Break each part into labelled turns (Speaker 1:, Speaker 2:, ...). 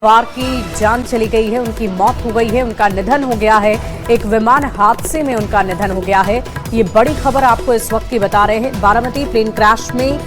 Speaker 1: पवार की जान चली गई है, उनकी मौत हो गई है, उनका निधन हो गया है। एक विमान हादसे में उनका निधन हो गया है। ये बड़ी खबर आपको इस वक्त की बता रहे हैं। बारामती प्लेन क्रैश में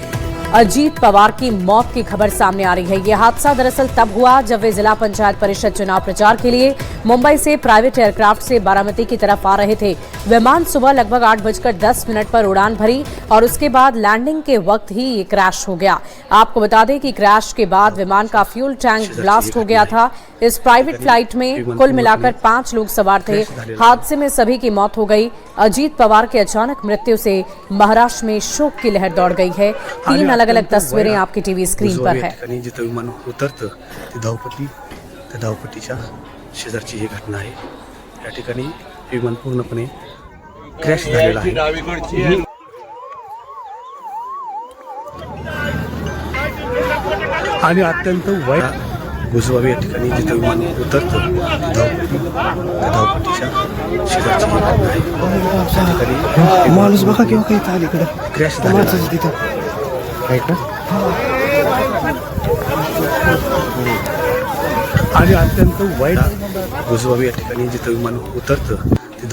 Speaker 1: अजीत पवार की मौत की खबर सामने आ रही है। यह हादसा दरअसल तब हुआ जब वे जिला पंचायत परिषद चुनाव प्रचार के लिए मुंबई से प्राइवेट एयरक्राफ्ट से बारामती की तरफ आ रहे थे। विमान सुबह लगभग 8:10 पर उड़ान भरी और उसके बाद लैंडिंग के वक्त ही ये क्रैश हो गया। आपको बता दें कि क्रैश के बाद विमान का फ्यूल टैंक ब्लास्ट हो गया था। इस प्राइवेट फ्लाइट में कुल मिलाकर 5 लोग सवार थे। हादसे में सभी की मौत हो गई। अजीत पवार की अचानक मृत्यु से महाराष्ट्र में शोक की लहर दौड़ गई है। 3 अलग-अलग तस्वीरें आपकी टीवी स्क्रीन पर है।
Speaker 2: जिथं विमान उतरतं ते धावपट्टीच्या शेजारची ही घटना आहे। या ठिकाणी विमान पूर्णपणे क्रॅश झालेलं आहे। आणि अत्यंत बुजवावी या ठिकाणी जिथं विमान उतरतं धावपट्टीच्या शेजारची ही घटना आहे। या ठिकाणी
Speaker 3: माणूस बघा किंवा काही अलीकडे
Speaker 2: क्रॅश झालेलं
Speaker 3: तिथं
Speaker 2: आहे का? आणि अत्यंत वाईट बुजवावी या ठिकाणी जिथं विमान उतरतं ते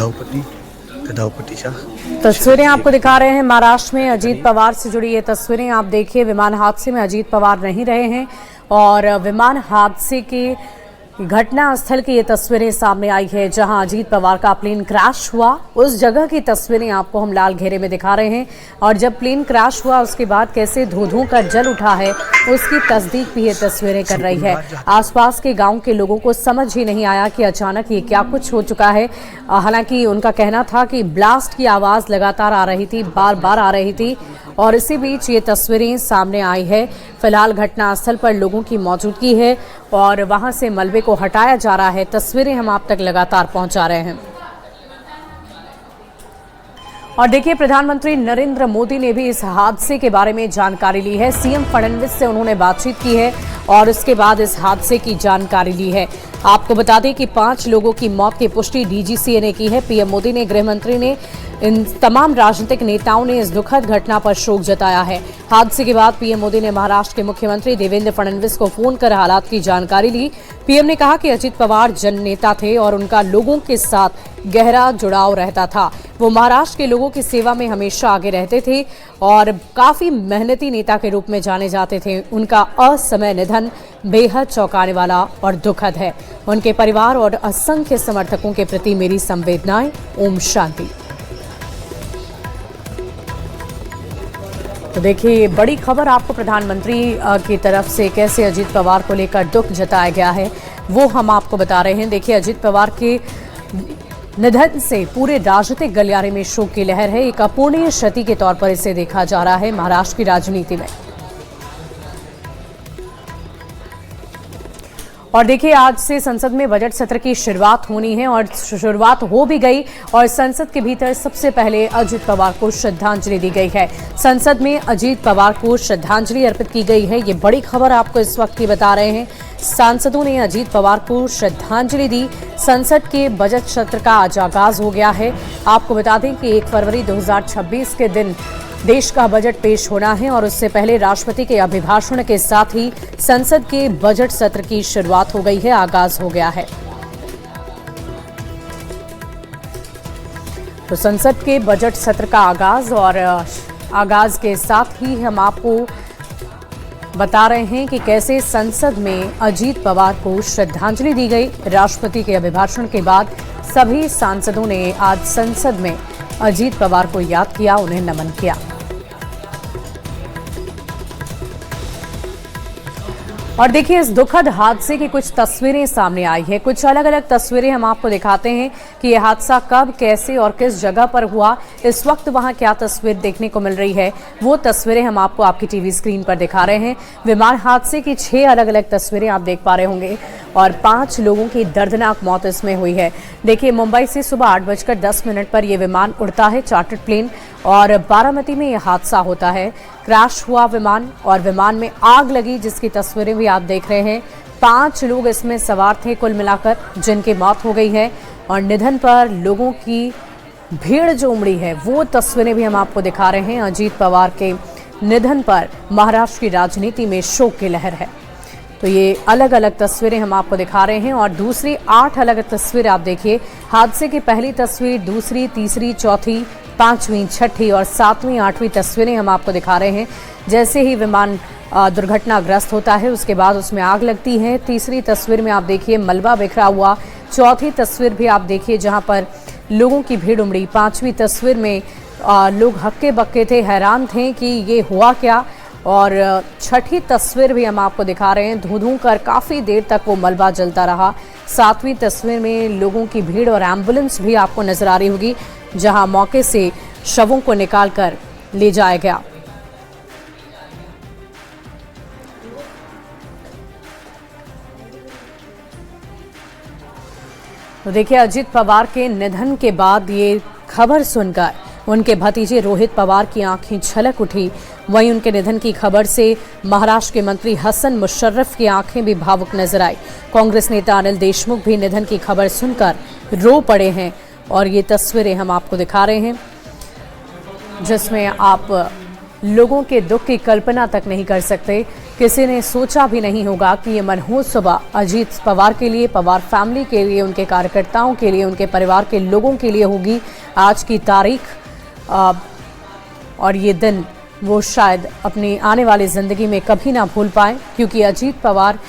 Speaker 2: धावपट्टीच्या
Speaker 1: तस्वीरें आपको दिखा रहे हैं। महाराष्ट्र में अजीत पवार से जुड़ी ये तस्वीरें आप देखिए। विमान हादसे में अजीत पवार नहीं रहे हैं और विमान हादसे की घटना स्थल की ये तस्वीरें सामने आई है जहां अजीत पवार का प्लेन क्रैश हुआ। उस जगह की तस्वीरें आपको हम लाल घेरे में दिखा रहे हैं और जब प्लेन क्रैश हुआ उसके बाद कैसे धो-धो कर जल उठा है उसकी तस्दीक भी ये तस्वीरें कर रही है। आसपास के गांव के लोगों को समझ ही नहीं आया कि अचानक ये क्या कुछ हो चुका है। हालांकि उनका कहना था कि ब्लास्ट की आवाज़ लगातार आ रही थी, बार-बार आ रही थी और इसी बीच ये तस्वीरें सामने आई है। फिलहाल घटनास्थल पर लोगों की मौजूदगी है और वहां से मलबे को हटाया जा रहा है। तस्वीरें हम आप तक लगातार पहुंचा रहे हैं। और देखिए, प्रधानमंत्री नरेंद्र मोदी ने भी इस हादसे के बारे में जानकारी ली है। सीएम फडणवीस से उन्होंने बातचीत की है और उसके बाद इस हादसे की जानकारी ली है। आपको बता दें कि 5 लोगों की मौत की पुष्टि डीजीसीए ने की है। पीएम मोदी ने, गृह मंत्री ने, इन तमाम राजनीतिक नेताओं ने इस दुखद घटना पर शोक जताया है। हादसे के बाद पीएम मोदी ने महाराष्ट्र के मुख्यमंत्री देवेंद्र फडणवीस को फोन कर हालात की जानकारी ली। पीएम ने कहा कि अजीत पवार जननेता थे और उनका लोगों के साथ गहरा जुड़ाव रहता था। वो महाराष्ट्र के लोगों की सेवा में हमेशा आगे रहते थे और काफी मेहनती नेता के रूप में जाने जाते थे। उनका असमय निधन बेहद चौंकाने वाला और दुखद है। उनके परिवार और असंख्य समर्थकों के प्रति मेरी संवेदनाएं। ओम शांति। तो देखिए, ये बड़ी खबर आपको प्रधानमंत्री की तरफ से कैसे अजीत पवार को लेकर दुख जताया गया है वो हम आपको बता रहे हैं। देखिए, अजीत पवार के निधन से पूरे राजनीतिक गलियारे में शोक की लहर है। एक अपूर्णीय क्षति के तौर पर इसे देखा जा रहा है महाराष्ट्र की राजनीति में। और देखिए, आज से संसद में बजट सत्र की शुरुआत होनी है और शुरुआत हो भी गई और संसद के भीतर सबसे पहले अजीत पवार को श्रद्धांजलि दी गई है। संसद में अजीत पवार को श्रद्धांजलि अर्पित की गई है। ये बड़ी खबर आपको इस वक्त की बता रहे हैं। सांसदों ने अजीत पवार को श्रद्धांजलि दी। संसद के बजट सत्र का आज आगाज हो गया है। आपको बता दें कि 1 फरवरी 2026 के दिन देश का बजट पेश होना है और उससे पहले राष्ट्रपति के अभिभाषण के साथ ही संसद के बजट सत्र की शुरुआत हो गई है, आगाज हो गया है। तो संसद के बजट सत्र का आगाज और आगाज के साथ ही हम आपको बता रहे हैं कि कैसे संसद में अजीत पवार को श्रद्धांजलि दी गई। राष्ट्रपति के अभिभाषण के बाद सभी सांसदों ने आज संसद में अजीत पवार को याद किया, उन्हें नमन किया। और देखिए, इस दुखद हादसे की कुछ तस्वीरें सामने आई है। कुछ अलग अलग तस्वीरें हम आपको दिखाते हैं कि यह हादसा कब, कैसे और किस जगह पर हुआ। इस वक्त वहां क्या तस्वीर देखने को मिल रही है वो तस्वीरें हम आपको आपकी टीवी स्क्रीन पर दिखा रहे हैं। विमान हादसे की 6 अलग अलग तस्वीरें आप देख पा रहे होंगे और 5 लोगों की दर्दनाक मौत इसमें हुई है। देखिए, मुंबई से सुबह 8:10 पर यह विमान उड़ता है, चार्टर्ड प्लेन, और बारामती में यह हादसा होता है। क्रैश हुआ विमान और विमान में आग लगी जिसकी तस्वीरें भी आप देख रहे हैं। 5 लोग इसमें सवार थे कुल मिलाकर जिनकी मौत हो गई है और निधन पर लोगों की भीड़ जो उमड़ी है वो तस्वीरें भी हम आपको दिखा रहे हैं। अजीत पवार के निधन पर महाराष्ट्र की राजनीति में शोक की लहर है। तो ये अलग अलग तस्वीरें हम आपको दिखा रहे हैं और दूसरी 8 अलग तस्वीरें आप देखिए। हादसे की पहली तस्वीर, दूसरी, तीसरी, चौथी, पांचवीं, छठी और सातवीं, आठवीं तस्वीरें हम आपको दिखा रहे हैं। जैसे ही विमान दुर्घटनाग्रस्त होता है उसके बाद उसमें आग लगती है। तीसरी तस्वीर में आप देखिए मलबा बिखरा हुआ। चौथी तस्वीर भी आप देखिए जहां पर लोगों की भीड़ उमड़ी। पांचवीं तस्वीर में लोग हक्के बक्के थे, हैरान थे कि ये हुआ क्या। और छठी तस्वीर भी हम आपको दिखा रहे हैं, धू कर काफ़ी देर तक वो मलबा जलता रहा। सातवीं तस्वीर में लोगों की भीड़ और एम्बुलेंस भी आपको नजर आ रही होगी जहां मौके से शवों को निकाल कर ले जाया गया। तो देखिए, अजीत पवार के निधन के बाद ये खबर सुनकर उनके भतीजे रोहित पवार की आंखें छलक उठी। वहीं उनके निधन की खबर से महाराष्ट्र के मंत्री हसन मुशर्रफ की आंखें भी भावुक नजर आई। कांग्रेस नेता अनिल देशमुख भी निधन की खबर सुनकर रो पड़े हैं और ये तस्वीरें हम आपको दिखा रहे हैं जिसमें आप लोगों के दुख की कल्पना तक नहीं कर सकते। किसी ने सोचा भी नहीं होगा कि ये मनहूस सुबह अजीत पवार के लिए, पवार फैमिली के लिए, उनके कार्यकर्ताओं के लिए, उनके परिवार के लोगों के लिए होगी। आज की तारीख और ये दिन वो शायद अपनी आने वाली ज़िंदगी में कभी ना भूल पाए, क्योंकि अजीत पवार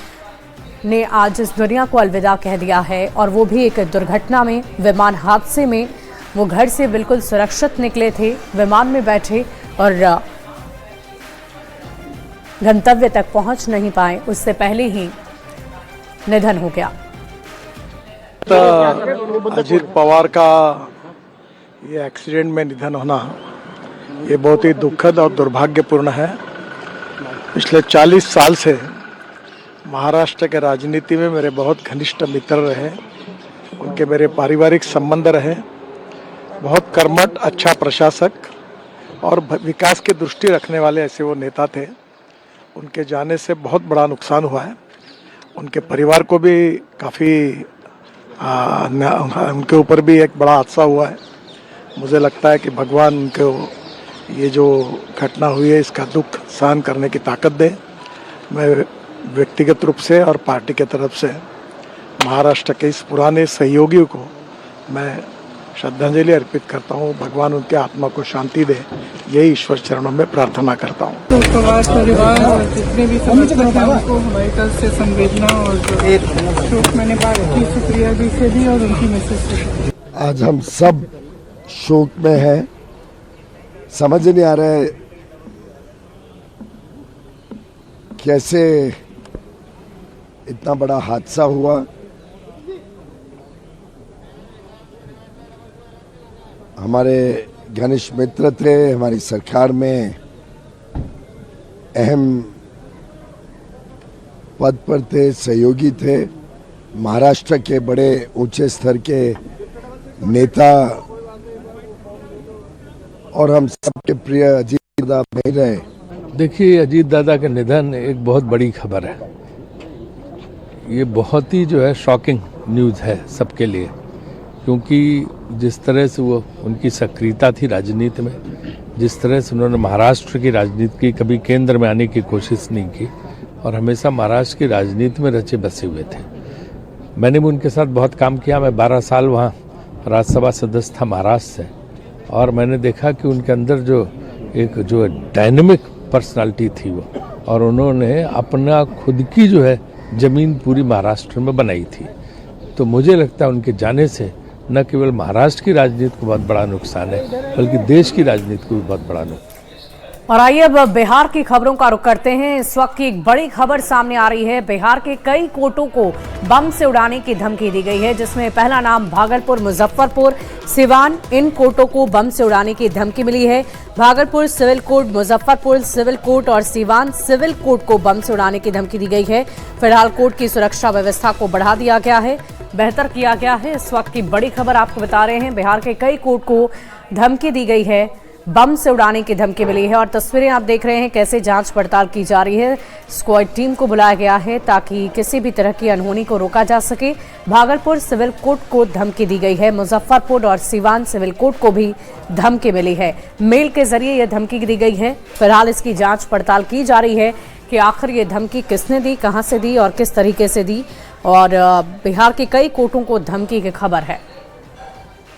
Speaker 1: ने आज इस दुनिया को अलविदा कह दिया है और वो भी एक दुर्घटना में, विमान हादसे में। वो घर से बिल्कुल सुरक्षित निकले थे, विमान में बैठे और गंतव्य तक पहुंच नहीं पाए, उससे पहले ही निधन हो गया।
Speaker 3: अजीत पवार का ये एक्सीडेंट में निधन होना ये बहुत ही दुखद और दुर्भाग्यपूर्ण है। पिछले 40 साल से महाराष्ट्र के राजनीति में मेरे बहुत घनिष्ठ मित्र रहे, उनके मेरे पारिवारिक संबंध रहे। बहुत कर्मठ, अच्छा प्रशासक और विकास की दृष्टि रखने वाले ऐसे वो नेता थे। उनके जाने से बहुत बड़ा नुकसान हुआ है। उनके परिवार को भी काफ़ी उनके ऊपर भी एक बड़ा हादसा हुआ है। मुझे लगता है कि भगवान उनको ये जो घटना हुई है इसका दुख सहन करने की ताकत दे। मैं व्यक्तिगत रूप से और पार्टी के तरफ से महाराष्ट्र के इस पुराने सहयोगियों को मैं श्रद्धांजलि अर्पित करता हूँ। भगवान उनके आत्मा को शांति दे, यही ईश्वर चरणों में प्रार्थना करता हूँ।
Speaker 4: तो पवार परिवार और जितने भी समर्थक हैं उनको हमारी तरफ से संवेदना और शोक मैंने बात की सुप्रिया जी से भी और उनकी मिसेज से।
Speaker 5: आज हम सब शोक में हैं। समझ नहीं आ रहा है कैसे इतना बड़ा हादसा हुआ। हमारे घनिष्ठ मित्र थे, हमारी सरकार में अहम पद पर थे, सहयोगी थे, महाराष्ट्र के बड़े ऊंचे स्तर के नेता और हम सबके प्रिय अजीत दादा नहीं रहे।
Speaker 6: देखिए, अजीत दादा का निधन एक बहुत बड़ी खबर है। ये बहुत ही जो है शॉकिंग न्यूज़ है सबके लिए, क्योंकि जिस तरह से वो उनकी सक्रियता थी राजनीति में, जिस तरह से उन्होंने महाराष्ट्र की राजनीति की कभी केंद्र में आने की कोशिश नहीं की और हमेशा महाराष्ट्र की राजनीति में रचे बसे हुए थे। मैंने भी उनके साथ बहुत काम किया। मैं 12 साल वहाँ राज्यसभा सदस्य था महाराष्ट्र से, और मैंने देखा कि उनके अंदर जो एक जो डायनेमिक पर्सनालिटी थी वो, और उन्होंने अपना खुद की जो है जमीन पूरी महाराष्ट्र में बनाई थी। तो मुझे लगता है उनके जाने से न केवल महाराष्ट्र की राजनीति को बहुत बड़ा नुकसान है, बल्कि देश की राजनीति को भी बहुत बड़ा नुकसान।
Speaker 1: और आइए अब बिहार की खबरों का रुख करते हैं। इस वक्त की एक बड़ी खबर सामने आ रही है। बिहार के कई कोर्टों को बम से उड़ाने की धमकी दी गई है, जिसमें पहला नाम भागलपुर, मुजफ्फरपुर, सिवान, इन कोर्टों को बम से उड़ाने की धमकी मिली है। Bhagalpur civil court, Muzaffarpur civil court और सिवान सिविल कोर्ट को बम से उड़ाने की धमकी दी गई है। फिलहाल कोर्ट की सुरक्षा व्यवस्था को बढ़ा दिया गया है, बेहतर किया गया है। इस वक्त की बड़ी खबर आपको बता रहे हैं। बिहार के कई कोर्ट को धमकी दी गई है, बम से उड़ाने की धमकी मिली है। और तस्वीरें आप देख रहे हैं कैसे जांच पड़ताल की जा रही है। स्क्वाड टीम को बुलाया गया है ताकि किसी भी तरह की अनहोनी को रोका जा सके। भागलपुर सिविल कोर्ट को धमकी दी गई है, मुजफ्फरपुर और सिवान सिविल कोर्ट को भी धमकी मिली है। मेल के जरिए यह धमकी दी गई है। फिलहाल इसकी जांच पड़ताल की जा रही है कि आखिर ये धमकी किसने दी, कहां से दी और किस तरीके से दी, और बिहार के कई कोर्टों को धमकी की खबर है।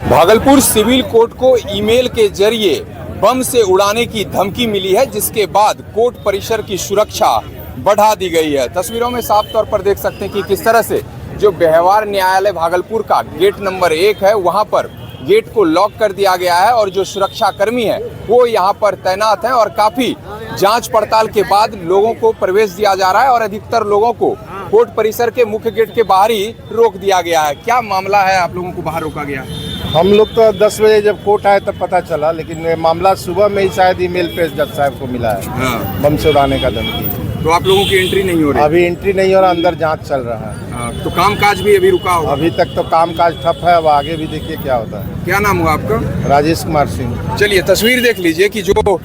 Speaker 7: भागलपुर सिविल कोर्ट को ईमेल के जरिए बम से उड़ाने की धमकी मिली है, जिसके बाद कोर्ट परिसर की सुरक्षा बढ़ा दी गई है। तस्वीरों में साफ तौर पर देख सकते हैं कि किस तरह से जो व्यवहार न्यायालय भागलपुर का गेट नंबर 1 है, वहां पर गेट को लॉक कर दिया गया है और जो सुरक्षा कर्मी है वो यहाँ पर तैनात हैं और काफी जांच पड़ताल के बाद लोगों को प्रवेश दिया जा रहा है और अधिकतर लोगों को कोर्ट परिसर के मुख्य गेट के बाहर ही रोक दिया गया है। क्या मामला है, आप लोगों को बाहर रोका गया?
Speaker 8: हम लोग तो 10 बजे जब कोर्ट आए तब पता चला, लेकिन ये मामला सुबह में ही शायद ईमेल पे जज साहब को मिला है।
Speaker 7: हाँ।
Speaker 8: बम से उड़ाने का धमकी।
Speaker 7: तो आप लोगों की एंट्री नहीं हो रही?
Speaker 8: अभी एंट्री नहीं हो रहा, अंदर जांच चल रहा है।
Speaker 7: तो कामकाज भी अभी रुका होगा?
Speaker 8: अभी तक तो कामकाज ठप है, अब आगे भी देखिए क्या होता है।
Speaker 7: क्या नाम हुआ आपका?
Speaker 8: राजेश कुमार सिंह।
Speaker 7: चलिए तस्वीर देख लीजिए कि जो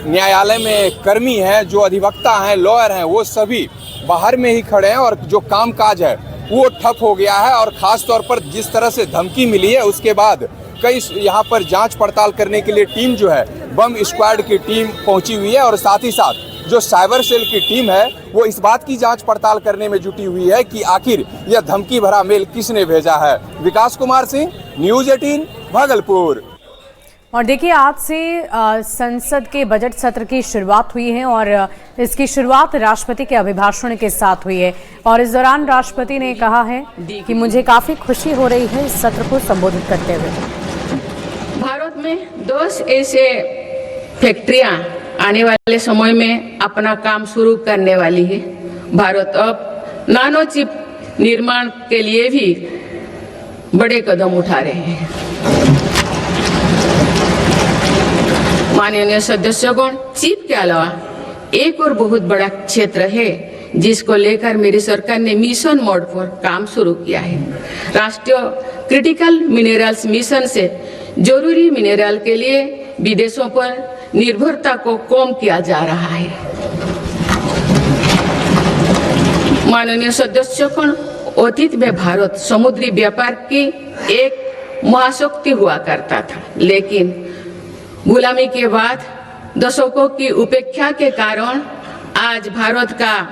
Speaker 7: न्यायालय में कर्मी हैं, जो अधिवक्ता हैं, लॉयर हैं, वो सभी बाहर में ही खड़े हैं और जो कामकाज है वो ठप हो गया है। और खास तौर पर जिस तरह से धमकी मिली है उसके बाद कई यहाँ पर जांच पड़ताल करने के लिए टीम जो है बम स्क्वाड की टीम पहुंची हुई है और साथ ही साथ जो साइबर सेल की टीम है वो इस बात की जांच पड़ताल करने में जुटी हुई है कि आखिर यह धमकी भरा मेल किसने भेजा है। विकास कुमार सिंह, न्यूज़ 18 भागलपुर।
Speaker 1: और देखिए, आज से संसद के बजट सत्र की शुरुआत हुई है और इसकी शुरुआत राष्ट्रपति के अभिभाषण के साथ हुई है और इस दौरान राष्ट्रपति ने कहा है कि मुझे काफी खुशी हो रही है इस सत्र को संबोधित करते हुए।
Speaker 9: भारत में 10 ऐसे फैक्ट्रियां आने वाले समय में अपना काम शुरू करने वाली है। भारत अब नानो चिप निर्माण के लिए भी बड़े कदम उठा रहे हैं। माननीय सदस्यगण, चिप के अलावा एक और बहुत बड़ा क्षेत्र है जिसको लेकर मेरी सरकार ने मिशन मोड पर काम शुरू किया है। राष्ट्रीय क्रिटिकल मिनरल्स मिशन से जरूरी मिनरल के लिए विदेशों पर निर्भरता को कम किया जा रहा है। माननीय सदस्यगण, अतीत में भारत समुद्री व्यापार की एक महाशक्ति हुआ करता था, लेकिन गुलामी के बाद दशकों की उपेक्षा के कारण आज भारत का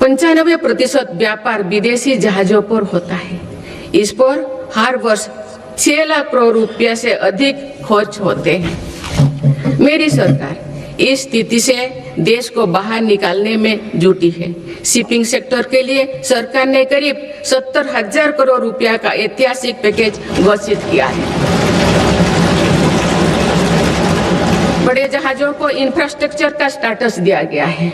Speaker 9: 95% व्यापार विदेशी जहाजों पर होता है। इस पर हर वर्ष 6 लाख करोड़ रुपया से अधिक खर्च होते हैं। मेरी सरकार इस स्थिति से देश को बाहर निकालने में जुटी है। शिपिंग सेक्टर के लिए सरकार ने करीब 70,000 करोड़ रुपया का ऐतिहासिक पैकेज घोषित किया है। बड़े जहाजों को इंफ्रास्ट्रक्चर का स्टेटस दिया गया है।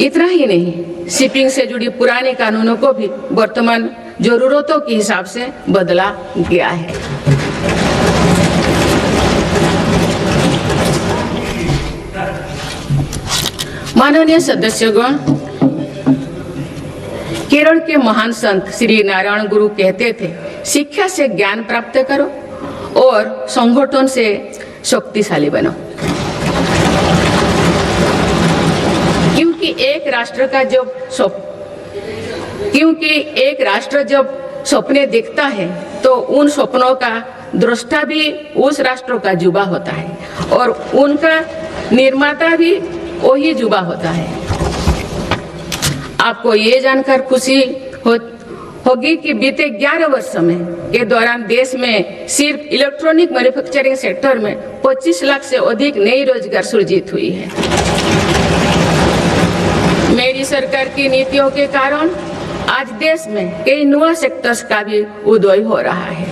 Speaker 9: इतना ही नहीं, शिपिंग से जुड़ी पुराने कानूनों को भी वर्तमान जरूरतों के हिसाब से बदला गया है। माननीय सदस्यगण, केरल के महान संत श्री नारायण गुरु कहते थे, शिक्षा से ज्ञान प्राप्त करो और संगठन से शक्तिशाली बनो। क्योंकि एक राष्ट्र जब सपने देखता है तो उन सपनों का दृष्टा भी उस राष्ट्र का युवा होता है और उनका निर्माता भी वही युवा होता है। आपको ये जानकर खुशी होगी कि बीते 11 वर्षों में के दौरान देश में सिर्फ इलेक्ट्रॉनिक मैन्युफैक्चरिंग सेक्टर में 25 लाख से अधिक नई रोजगार सृजित हुई है। मेरी सरकार की नीतियों के कारण आज देश में कई नए सेक्टर्स का भी उदय हो रहा है।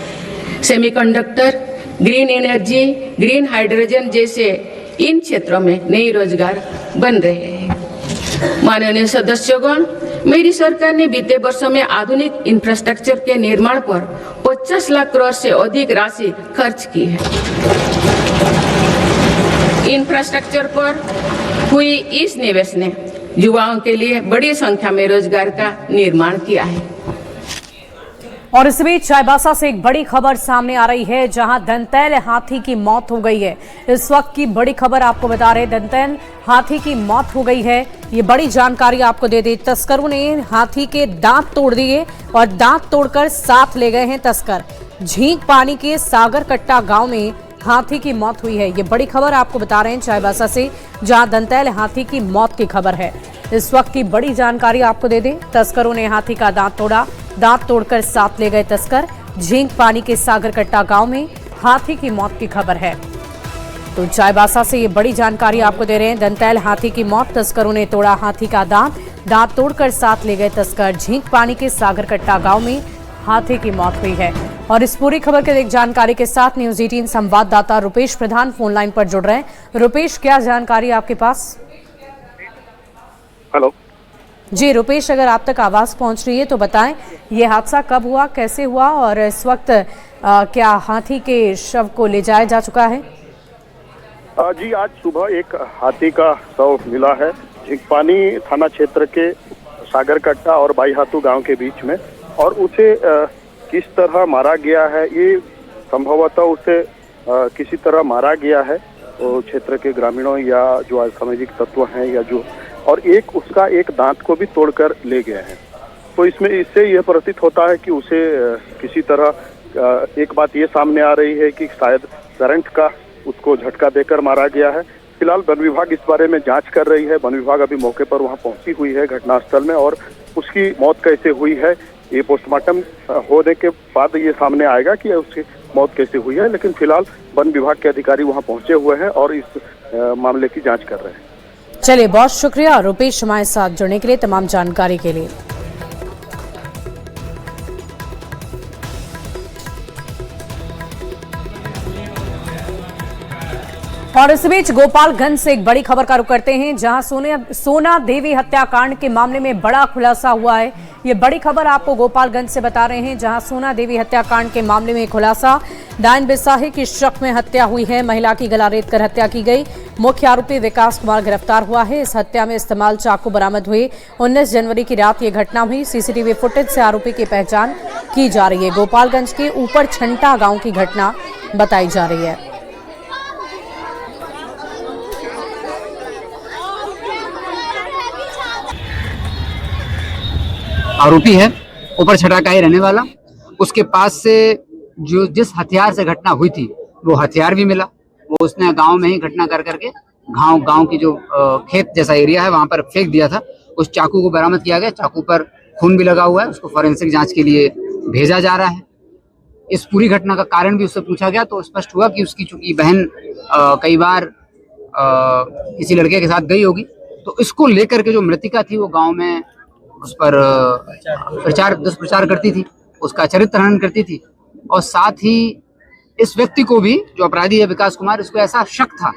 Speaker 9: Semiconductor, green energy, green hydrogen जैसे इन क्षेत्रों में नए रोजगार बन रहे हैं। माननीय सदस्यगण, मेरी सरकार ने बीते वर्षों में आधुनिक इंफ्रास्ट्रक्चर के निर्माण पर 50 लाख करोड़ से अधिक राशि खर्च की है। इंफ्रास्ट्रक्चर पर हुई इस निवेश ने युवाओं के लिए बड़ी संख्या में रोजगार का निर्माण किया है।
Speaker 1: और इस बीच चाईबासा से एक बड़ी खबर सामने आ रही है, जहां दंतैल हाथी की मौत हो गई है। इस वक्त की बड़ी खबर आपको बता रहे, दंतैल हाथी की मौत हो गई है। ये बड़ी जानकारी आपको दे दी। तस्करों ने हाथी के दांत तोड़ दिए और दांत तोड़कर साथ ले गए हैं तस्कर। झींक पानी के सागर कट्टा गांव में हाथी की मौत हुई है। ये बड़ी खबर आपको बता रहे हैं चाईबासा से, जहां दंतैल हाथी की मौत की खबर है। इस वक्त की बड़ी जानकारी आपको दे दें, तस्करों ने हाथी का दांत तोड़ा, दांत तोड़कर साथ ले गए तस्कर। झींक पानी के सागरकट्टा गांव में हाथी की मौत की खबर है। तो चाईबासा से ये बड़ी जानकारी आपको दे रहे हैं, दंतैल हाथी की मौत, तस्करों ने तोड़ा हाथी का दांत, दांत तोड़कर साथ ले गए तस्कर। झींक पानी के सागरकट्टा गांव में हाथी की मौत हुई है। और इस पूरी खबर के एक जानकारी के साथ न्यूज 18 संवाददाता रुपेश प्रधान फोन लाइन पर जुड़ रहे हैं। रुपेश, क्या जानकारी आपके पास?
Speaker 10: हेलो
Speaker 1: जी रुपेश, अगर आप तक आवाज पहुंच रही है तो बताएं, ये हादसा कब हुआ, कैसे हुआ, और इस वक्त क्या हाथी के शव को ले जाया जा चुका है?
Speaker 10: जी, आज सुबह एक हाथी का शव मिला है झींकपानी थाना क्षेत्र के सागरकट्टा और बाईहातू गांव के बीच में, और उसे किस तरह मारा गया है, ये संभवतः उसे किसी तरह मारा गया है तो क्षेत्र के ग्रामीणों या जो असामाजिक तत्व हैं या जो, और उसका एक दांत को भी तोड़कर ले गए हैं। तो इससे यह प्रतीत होता है कि उसे किसी तरह एक बात ये सामने आ रही है कि शायद करंट का उसको झटका देकर मारा गया है। फिलहाल वन विभाग इस बारे में जांच कर रही है। वन विभाग अभी मौके पर वहां पहुंची हुई है घटनास्थल में, और उसकी मौत कैसे हुई है ये पोस्टमार्टम होने के बाद ये सामने आएगा कि उसकी मौत कैसे हुई है। लेकिन फिलहाल वन विभाग के अधिकारी वहां पहुंचे हुए हैं और इस मामले की जांच कर रहे हैं।
Speaker 1: चलिए, बहुत शुक्रिया रुपेश हमारे साथ जुड़ने के लिए, तमाम जानकारी के लिए। और इस बीच गोपालगंज से एक बड़ी खबर का रुख करते हैं, जहां सोना देवी हत्याकांड के मामले में बड़ा खुलासा हुआ है। ये बड़ी खबर आपको गोपालगंज से बता रहे हैं, जहां सोना देवी हत्याकांड के मामले में खुलासा। डायन बिसाही की शक में हत्या हुई है, महिला की गला रेत कर हत्या की गई। मुख्य आरोपी विकास कुमार गिरफ्तार हुआ है। इस हत्या में इस्तेमाल चाकू बरामद हुए। 19 जनवरी की रात ये घटना हुई। सीसीटीवी फुटेज से आरोपी की पहचान की जा रही है। गोपालगंज के ऊपर छंटा गांव की घटना बताई जा रही है।
Speaker 11: आरोपी है ऊपर छटा का ही रहने वाला। उसके पास से जो जिस हथियार से घटना हुई थी वो हथियार भी मिला। वो उसने गांव में ही घटना कर करके गांव की जो खेत जैसा एरिया है वहां पर फेंक दिया था। उस चाकू को बरामद किया गया। चाकू पर खून भी लगा हुआ है। उसको फॉरेंसिक जांच के लिए भेजा जा रहा है। इस पूरी घटना का कारण भी उससे पूछा गया तो स्पष्ट हुआ कि उसकी चूंकि बहन कई बार किसी लड़के के साथ गई होगी, तो इसको लेकर के जो मृतिका थी वो गाँव में उस पर दुष्प्रचार करती थी, उसका चरित्र हनन करती थी, और साथ ही इस व्यक्ति को भी, जो अपराधी है विकास कुमार, इसको ऐसा शक था।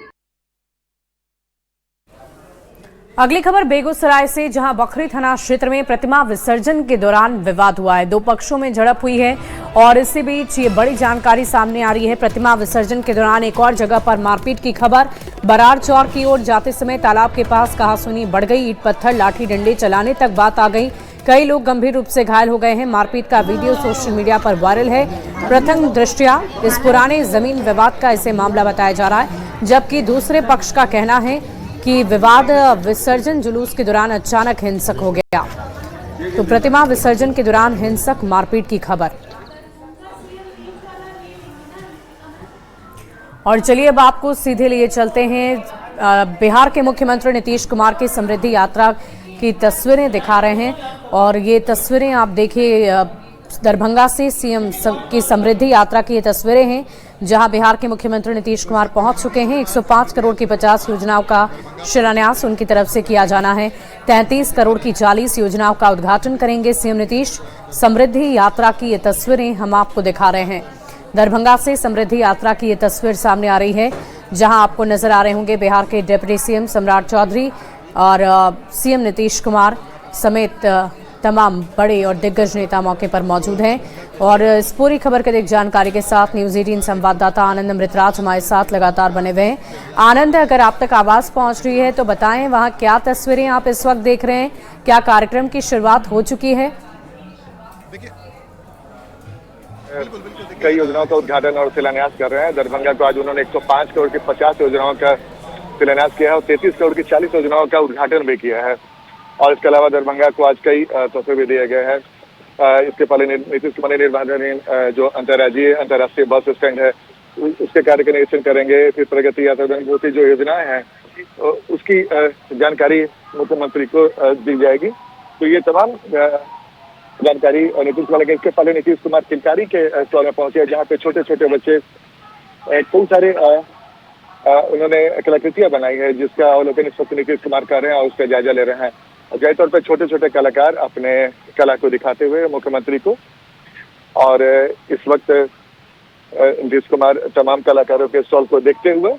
Speaker 1: अगली खबर बेगूसराय से, जहां बखरी थाना क्षेत्र में प्रतिमा विसर्जन के दौरान विवाद हुआ है। दो पक्षों में झड़प हुई है और इसी बीच ये बड़ी जानकारी सामने आ रही है। प्रतिमा विसर्जन के दौरान एक और जगह पर मारपीट की खबर। बरार चौर की ओर जाते समय तालाब के पास कहासुनी बढ़ गई। ईंट पत्थर लाठी डंडे चलाने तक बात आ गई। कई लोग गंभीर रूप से घायल हो गए हैं। मारपीट का वीडियो सोशल मीडिया पर वायरल है। प्रथम दृष्टया इस पुराने जमीन विवाद का इसे मामला बताया जा रहा है, जबकि दूसरे पक्ष का कहना है कि विवाद विसर्जन जुलूस के दौरान अचानक हिंसक हो गया। तो प्रतिमा विसर्जन के दौरान हिंसक मारपीट की खबर। और चलिए अब आपको सीधे लिए चलते हैं, बिहार के मुख्यमंत्री नीतीश कुमार की समृद्धि यात्रा की तस्वीरें दिखा रहे हैं। और ये तस्वीरें आप देखिए, दरभंगा से सीएम की समृद्धि यात्रा की ये तस्वीरें हैं, जहां बिहार के मुख्यमंत्री नीतीश कुमार पहुंच चुके हैं। 105 करोड़ की 50 योजनाओं का शिलान्यास उनकी तरफ से किया जाना है। 33 करोड़ की 40 योजनाओं का उद्घाटन करेंगे सीएम नीतीश। समृद्धि यात्रा की ये तस्वीरें हम आपको दिखा रहे हैं। दरभंगा से समृद्धि यात्रा की ये तस्वीर सामने आ रही है, जहां आपको नजर आ रहे होंगे बिहार के डिप्टी सीएम सम्राट चौधरी और सीएम नीतीश कुमार समेत तमाम बड़े और दिग्गज नेता मौके पर मौजूद हैं। और इस पूरी खबर के जानकारी के साथ न्यूज 18 संवाददाता आनंद अमृतराज हमारे साथ लगातार बने हुए हैं। आनंद, अगर आप तक आवाज पहुंच रही है तो बताएं, वहां क्या तस्वीरें आप इस वक्त देख रहे हैं? क्या कार्यक्रम की शुरुआत हो चुकी है?
Speaker 10: कई योजनाओं का उद्घाटन और शिलान्यास कर रहे हैं। दरभंगा को आज उन्होंने 105 करोड़ की 50 योजनाओं का शिलान्यास किया है और 33 करोड़ की 40 योजनाओं का उद्घाटन भी किया है। और इसके अलावा दरभंगा को आज कई तोहफे भी दिए गए हैं। इसके पहले नीतीश कुमार ने निर्माणाधीन जो अंतर्राष्ट्रीय बस स्टैंड है
Speaker 8: उसके कार्य का निरीक्षण करेंगे। फिर प्रगति यात्रा अनुभूति जो योजनाएं हैं उसकी जानकारी मुख्यमंत्री को दी जाएगी। तो ये तमाम जानकारी नीतीश कुमार के इसके पहले नीतीश कुमार किलकारी के स्टॉल में पहुंचे, जहाँ पे छोटे छोटे बच्चे कई सारे उन्होंने कलाकृतियां बनाई है, जिसका अवलोकन इस वक्त नीतीश कुमार कर रहे हैं और उसका जायजा ले रहे हैं। जाहिर तौर पर छोटे छोटे कलाकार अपने कला को दिखाते हुए मुख्यमंत्री को, और इस वक्त नीतीश कुमार तमाम कलाकारों के स्टॉल को देखते हुए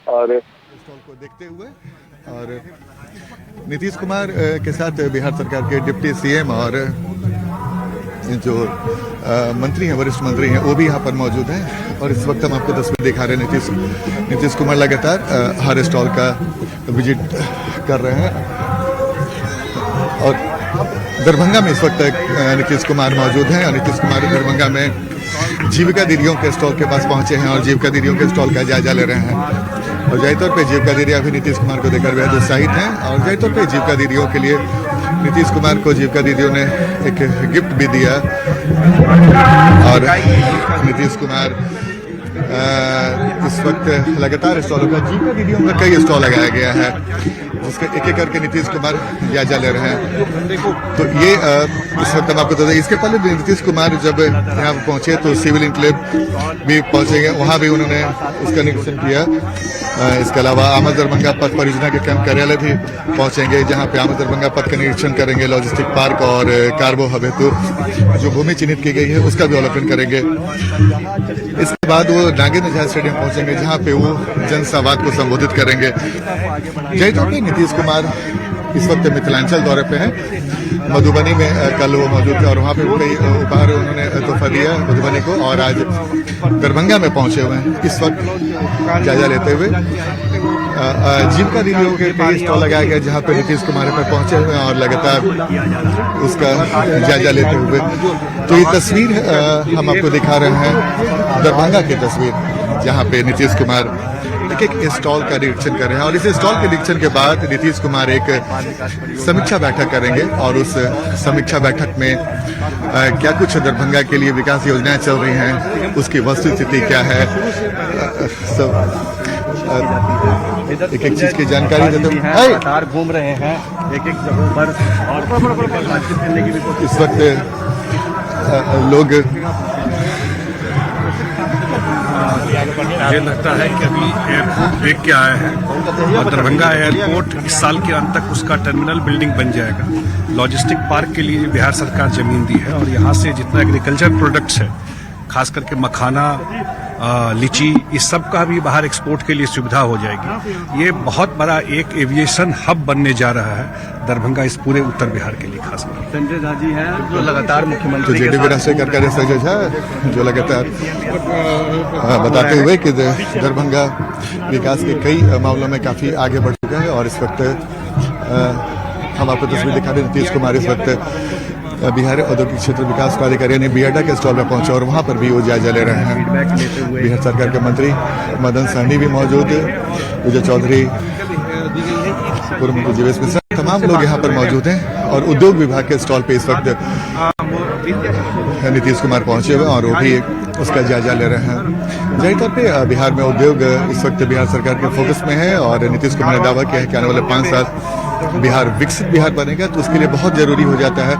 Speaker 12: और नीतीश कुमार के साथ बिहार सरकार के डिप्टी सीएम और जो मंत्री हैं, वरिष्ठ मंत्री हैं, वो भी यहाँ पर मौजूद हैं। और इस वक्त हम आपको तस्वीर दिखा रहे हैं। नीतीश कुमार लगातार हर स्टॉल का विजिट कर रहे हैं। और दरभंगा में इस वक्त नीतीश कुमार मौजूद हैं और नीतीश कुमार दरभंगा में जीविका दीदियों के स्टॉल के पास पहुंचे हैं और जीविका दीदियों के स्टॉल का जायजा ले रहे हैं। और जाहिर तौर पे जीविका दीदियाँ भी नीतीश कुमार को देखकर बेहद उत्साहित हैं। और जाहिर तौर पे जीविका दीदियों के लिए नीतीश कुमार को जीविका दीदियों ने एक गिफ्ट भी दिया। और नीतीश कुमार इस वक्त लगातार स्टॉलों का, जीविका दीदियों का कई स्टॉल लगाया गया है, जिसका एक एक करके नीतीश कुमार जायजा ले रहे हैं। तो ये इस वक्त हम आपको बता दें, इसके पहले भी नीतीश कुमार जब यहाँ पहुंचे तो सिविल इनक्लेव भी पहुंचेंगे, वहाँ भी उन्होंने उसका निरीक्षण किया। इसके अलावा आमद दरभंगा पथ परियोजना के कैंप कार्यालय भी पहुंचेंगे, जहाँ पे आमद दरभंगा पथ का निरीक्षण करेंगे। लॉजिस्टिक पार्क और कार्गो हब हेतु जो भूमि चिन्हित की गई है उसका भी अवलोकन करेंगे। इसके बाद वो नागेंद्र झा स्टेडियम पहुंचेंगे, जहाँ पे वो जनसंवाद को संबोधित करेंगे। जयपुर में नीतीश कुमार इस वक्त मिथिलांचल दौरे पे हैं। मधुबनी में कल वो मौजूद थे और वहाँ पे कई उपहार उन्होंने तोहफा दिया मधुबनी को, और आज दरभंगा में पहुंचे हुए हैं इस वक्त जायजा लेते हुए। जीविका दीदियों के कई स्टॉल लगाया गया, जहाँ पे नीतीश कुमार पर पहुंचे हुए हैं और लगातार उसका जायजा लेते हुए। तो ये तस्वीर हम आपको दिखा रहे हैं दरभंगा की तस्वीर, जहाँ पे नीतीश कुमार एक स्टॉल का निरीक्षण कर रहे हैं। और इस स्टॉल के निरीक्षण के बाद नीतीश कुमार एक समीक्षा बैठक करेंगे और उस समीक्षा बैठक में क्या कुछ दरभंगा के लिए विकास योजनाएं चल रही हैं, उसकी वस्तुस्थिति क्या है, एक एक चीज की जानकारी देते हैं।
Speaker 2: घूम रहे हैं एक एक जगहों पर और
Speaker 12: इस वक्त लोग
Speaker 2: मुझे लगता है कि अभी एयरपोर्ट देख के आए हैं और दरभंगा एयरपोर्ट इस साल के अंत तक उसका टर्मिनल बिल्डिंग बन जाएगा। लॉजिस्टिक पार्क के लिए बिहार सरकार जमीन दी है और यहाँ से जितना एग्रीकल्चर प्रोडक्ट्स है, खास करके मखाना, लीची, इस सब का भी बाहर एक्सपोर्ट के लिए सुविधा हो जाएगी। ये बहुत बड़ा एक एविएशन हब बनने जा रहा है दरभंगा इस पूरे उत्तर बिहार के लिए। खास कर संजय झा जी हैं जो लगातार मुख्यमंत्री
Speaker 12: जेडीबी राष्ट्रीय कार्यकारी संजय झा जो लगातार बताते हुए कि दरभंगा विकास के कई मामलों में काफी आगे बढ़ चुका है। और इस वक्त हम आपको तस्वीर दिखा रहे हैं, नीतीश कुमार इस वक्त बिहार औद्योगिक क्षेत्र विकास प्राधिकारी ने बियाडा के स्टॉल में पहुंचे और वहां पर भी वो जायजा ले रहे हैं। बिहार सरकार के मंत्री मदन सहनी भी मौजूद, विजय चौधरी, पूर्व मंत्री जीवेश मिश्रा, तमाम लोग यहाँ पर मौजूद हैं। और उद्योग विभाग के स्टॉल पे इस वक्त नीतीश कुमार पहुंचे हुए और वो भी उसका जायजा ले रहे हैं। जाहिर तौर पे बिहार में उद्योग इस वक्त बिहार सरकार के फोकस में है और नीतीश कुमार ने दावा किया है कि आने वाले 5 साल बिहार विकसित बिहार बनेगा। तो उसके लिए बहुत जरूरी हो जाता है